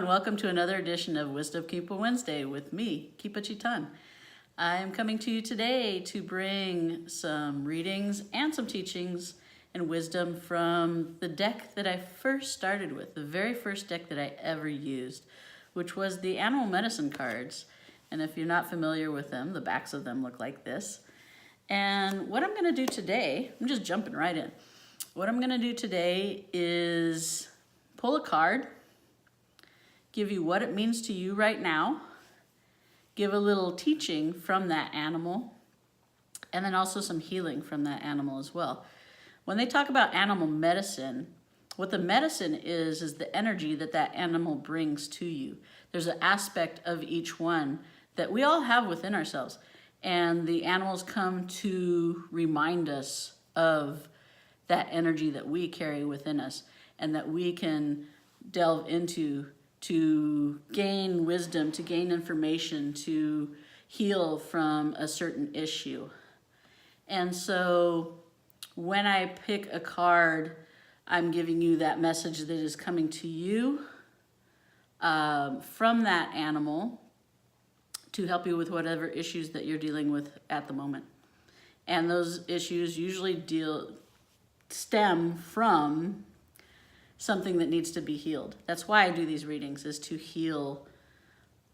welcome to another edition of Wisdom Kipa Wednesday with me, Kipa Cetán. I am coming to you today to bring some readings and some teachings and wisdom from the deck that I first started with, the very first deck that I ever used, which was the animal medicine cards. And if you're not familiar with them, the backs of them look like this. And what I'm going to do today, I'm just jumping right in. What I'm going to do today is pull a card, give you what it means to you right now, give a little teaching from that animal, and then also some healing from that animal as well. When they talk about animal medicine, what the medicine is the energy that that animal brings to you. There's an aspect of each one that we all have within ourselves, and the animals come to remind us of that energy that we carry within us and that we can delve into to gain wisdom, to gain information, to heal from a certain issue. And so when I pick a card, I'm giving you that message that is coming to you from that animal to help you with whatever issues that you're dealing with at the moment. And those issues usually stem from something that needs to be healed. That's why I do these readings, is to heal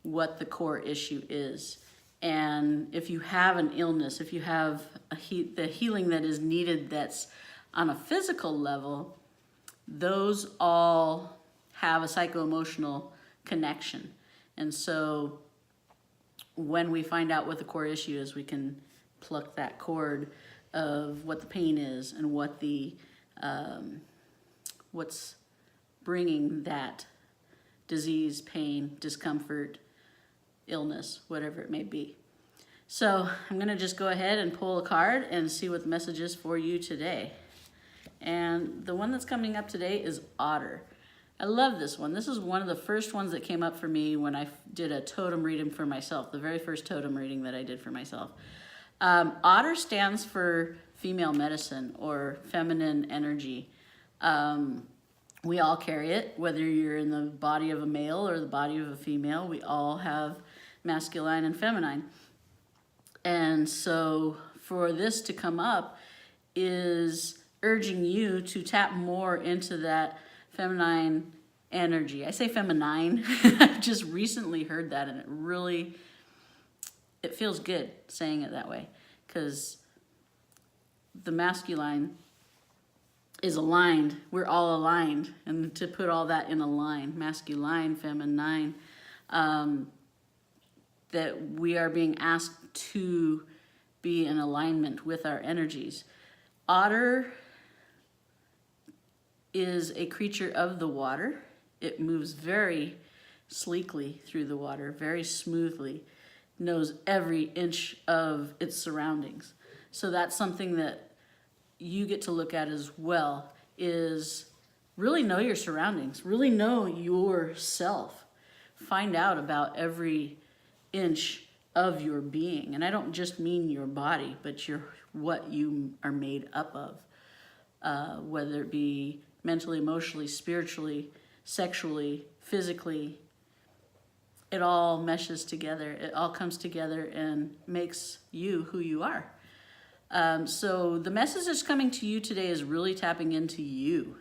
what the core issue is. And if you have an illness, if you have the healing that is needed that's on a physical level, those all have a psycho-emotional connection. And so when we find out what the core issue is, we can pluck that cord of what the pain is and what the what's bringing that disease, pain, discomfort, illness, whatever it may be. So I'm going to just go ahead and pull a card and see what the message is for you today. And the one that's coming up today is Otter. I love this one. This is one of the first ones that came up for me when I did a totem reading for myself, the very first totem reading that I did for myself. Otter stands for female medicine or feminine energy. We all carry it, whether you're in the body of a male or the body of a female. We all have masculine and feminine. And so for this to come up is urging you to tap more into that feminine energy. I say feminine. I just recently heard that, and it feels good saying it that way, because the masculine is aligned. We're all aligned. And to put all that in a line, masculine, feminine, that we are being asked to be in alignment with our energies. Otter is a creature of the water. It moves very sleekly through the water, very smoothly, knows every inch of its surroundings. So that's something that you get to look at as well, is really know your surroundings, really know yourself. Find out about every inch of your being. And I don't just mean your body, but what you are made up of, whether it be mentally, emotionally, spiritually, sexually, physically. It all meshes together. It all comes together and makes you who you are. So the message that's coming to you today is really tapping into you.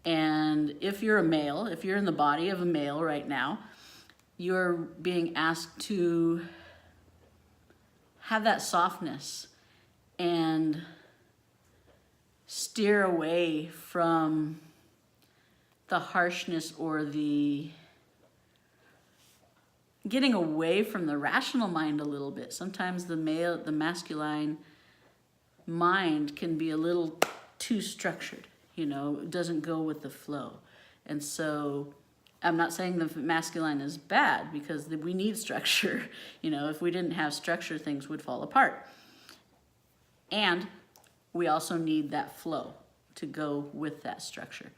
And if you're a male, if you're in the body of a male right now, you're being asked to have that softness and steer away from the harshness or the getting away from the rational mind a little bit. Sometimes the masculine mind can be a little too structured, it doesn't go with the flow. And so I'm not saying the masculine is bad, because we need structure. If we didn't have structure, things would fall apart. And we also need that flow to go with that structure.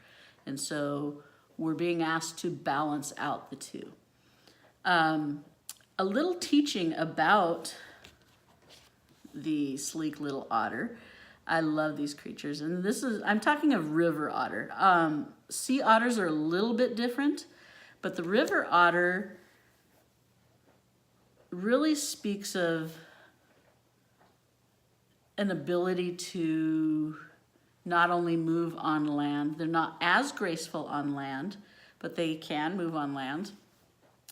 And so we're being asked to balance out the two. A little teaching about the sleek little otter. I love these creatures. And I'm talking of river otter. Sea otters are a little bit different, But the river otter really speaks of an ability to not only move on land, they're not as graceful on land, but they can move on land.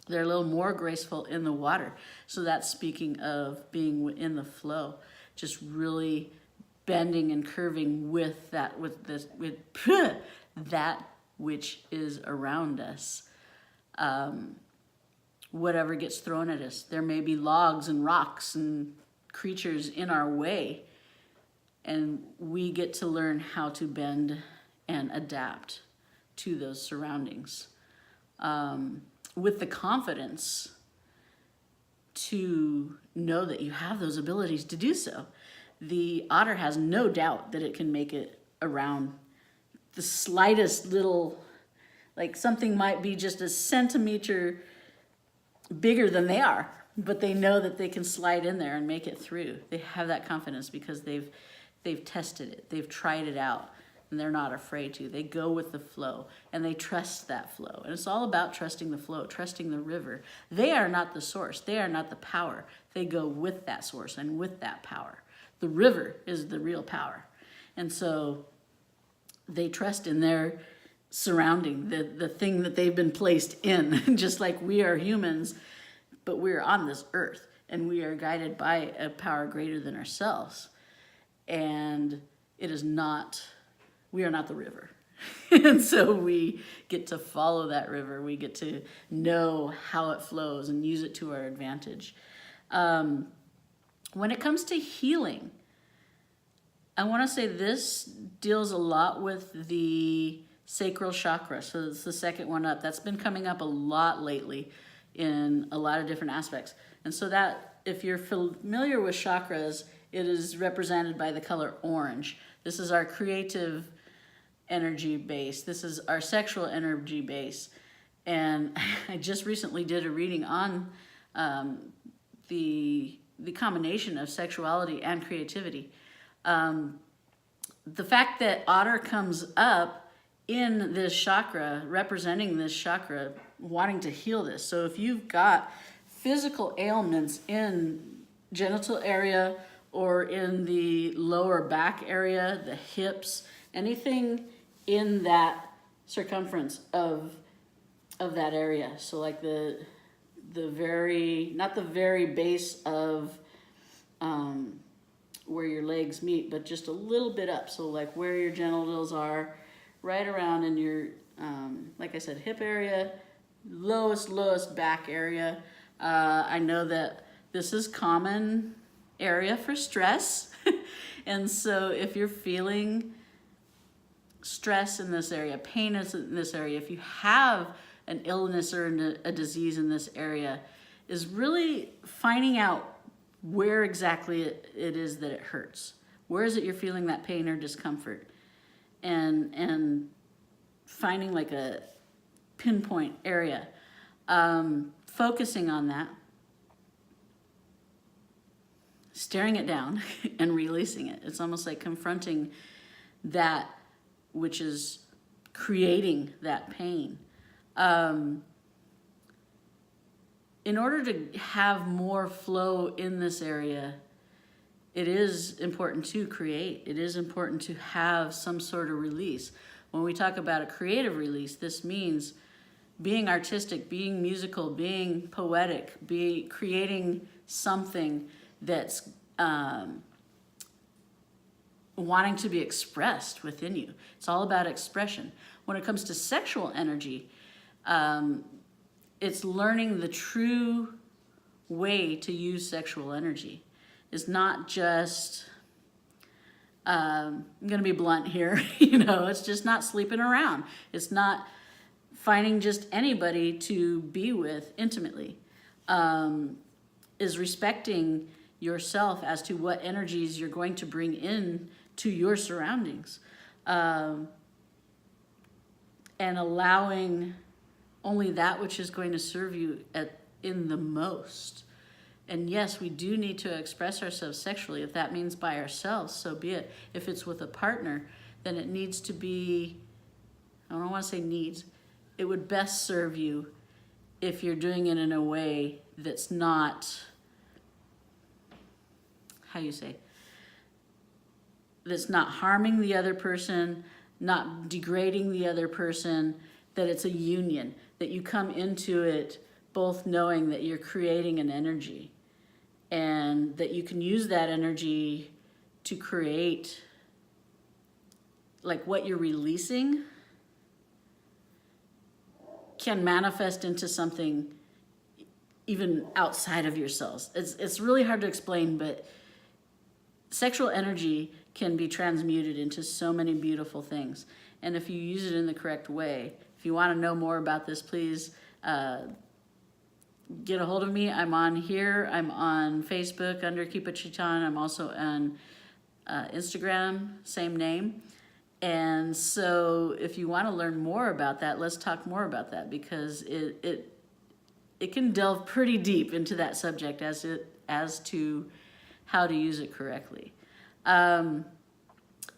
They're a little more graceful in the water. So that's speaking of being in the flow, just really bending and curving with that, with that which is around us. Whatever gets thrown at us. There may be logs and rocks and creatures in our way, and we get to learn how to bend and adapt to those surroundings with the confidence to know that you have those abilities to do so. The otter has no doubt that it can make it around the slightest little, like something might be just a centimeter bigger than they are, but they know that they can slide in there and make it through. They have that confidence because they've tested it, they've tried it out, and they're not afraid to. They go with the flow, and they trust that flow. And it's all about trusting the flow, trusting the river. They are not the source. They are not the power. They go with that source and with that power. The river is the real power. And so they trust in their surrounding, the thing that they've been placed in, just like we are humans, but we're on this earth, and we are guided by a power greater than ourselves. And it is not, we are not the river. And so we get to follow that river. We get to know how it flows and use it to our advantage. When it comes to healing, I want to say this deals a lot with the sacral chakra. So it's the second one up. That's been coming up a lot lately in a lot of different aspects. And so that, if you're familiar with chakras, it is represented by the color orange. This is our creative energy base. This is our sexual energy base. And I just recently did a reading on the combination of sexuality and creativity. The fact that otter comes up in this chakra, representing this chakra, wanting to heal this. So if you've got physical ailments in genital area or in the lower back area, the hips, anything in that circumference of that area. So like the very, not the very base of where your legs meet, but just a little bit up. So like where your genitals are, right around in your, like I said, hip area, lowest back area. I know that this is common area for stress. And so if you're feeling stress in this area, pain in this area, if you have an illness or a disease in this area, is really finding out where exactly it is that it hurts. Where is it you're feeling that pain or discomfort? And finding like a pinpoint area, focusing on that, staring it down and releasing it. It's almost like confronting that which is creating that pain. In order to have more flow in this area, it is important to create. It is important to have some sort of release. When we talk about a creative release, this means being artistic, being musical, being poetic, creating something that's wanting to be expressed within you. It's all about expression. When it comes to sexual energy, it's learning the true way to use sexual energy. It's not just, I'm going to be blunt here, it's just not sleeping around. It's not finding just anybody to be with intimately. Is respecting yourself as to what energies you're going to bring in to your surroundings. And allowing only that which is going to serve you in the most. And yes, we do need to express ourselves sexually. If that means by ourselves, so be it. If it's with a partner, then it needs to be, I don't want to say needs, it would best serve you if you're doing it in a way that's not, that's not harming the other person, not degrading the other person, that it's a union, that you come into it both knowing that you're creating an energy and that you can use that energy to create, like what you're releasing can manifest into something even outside of yourselves. It's really hard to explain, but sexual energy can be transmuted into so many beautiful things. And if you use it in the correct way, if you want to know more about this, please get a hold of me. I'm on here. I'm on Facebook under Kipa Cetán. I'm also on Instagram, same name. And so if you want to learn more about that, let's talk more about that, because it can delve pretty deep into that subject as to how to use it correctly. In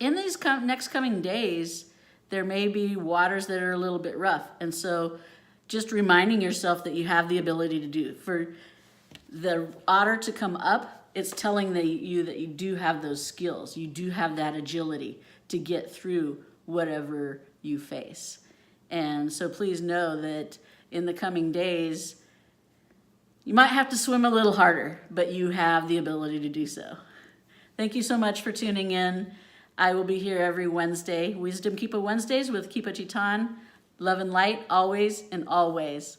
these next coming days, there may be waters that are a little bit rough. And so just reminding yourself that you have the ability to do. For the otter to come up, it's telling you that you do have those skills. You do have that agility to get through whatever you face. And so please know that in the coming days, you might have to swim a little harder, but you have the ability to do so. Thank you so much for tuning in. I will be here every Wednesday. Wisdom Kipa Wednesdays with Kipa Cetán. Love and light always and always.